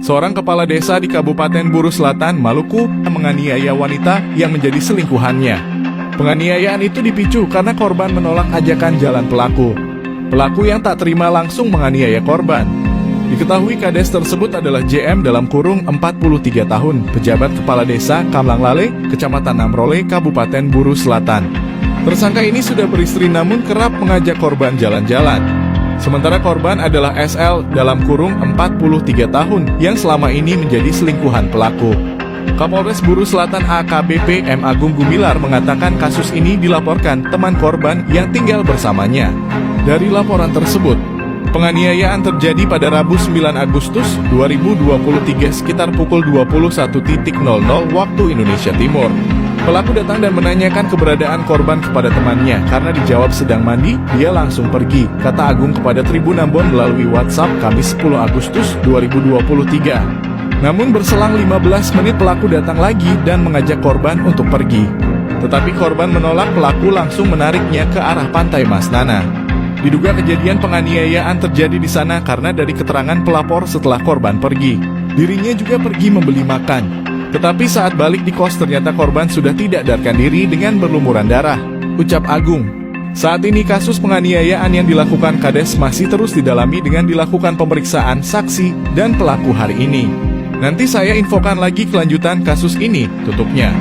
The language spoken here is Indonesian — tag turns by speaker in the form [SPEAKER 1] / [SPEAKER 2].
[SPEAKER 1] Seorang kepala desa di Kabupaten Buru Selatan, Maluku, menganiaya wanita yang menjadi selingkuhannya. Penganiayaan itu dipicu karena korban menolak ajakan jalan pelaku. Pelaku yang tak terima langsung menganiaya korban. Diketahui kades tersebut adalah JM dalam kurung 43 tahun, pejabat kepala desa Kamlanglale, Kecamatan Namrole, Kabupaten Buru Selatan. Tersangka ini sudah beristri namun kerap mengajak korban jalan-jalan. Sementara korban adalah SL dalam kurung 43 tahun yang selama ini menjadi selingkuhan pelaku. Kapolres Buru Selatan AKBP M. Agung Gumilar mengatakan kasus ini dilaporkan teman korban yang tinggal bersamanya. Dari laporan tersebut, penganiayaan terjadi pada Rabu 9 Agustus 2023 sekitar pukul 21.00 waktu Indonesia Timur. Pelaku datang dan menanyakan keberadaan korban kepada temannya. Karena dijawab sedang mandi, dia langsung pergi, kata Agung kepada Tribun Ambon melalui WhatsApp Kamis 10 Agustus 2023. Namun berselang 15 menit pelaku datang lagi dan mengajak korban untuk pergi. Tetapi korban menolak, pelaku langsung menariknya ke arah pantai Mas Nana. Diduga kejadian penganiayaan terjadi di sana karena dari keterangan pelapor setelah korban pergi, dirinya juga pergi membeli makan. Tetapi saat balik di kos ternyata korban sudah tidak sadarkan diri dengan berlumuran darah, ucap Agung. Saat ini kasus penganiayaan yang dilakukan Kades masih terus didalami dengan dilakukan pemeriksaan saksi dan pelaku hari ini. Nanti saya infokan lagi kelanjutan kasus ini, tutupnya.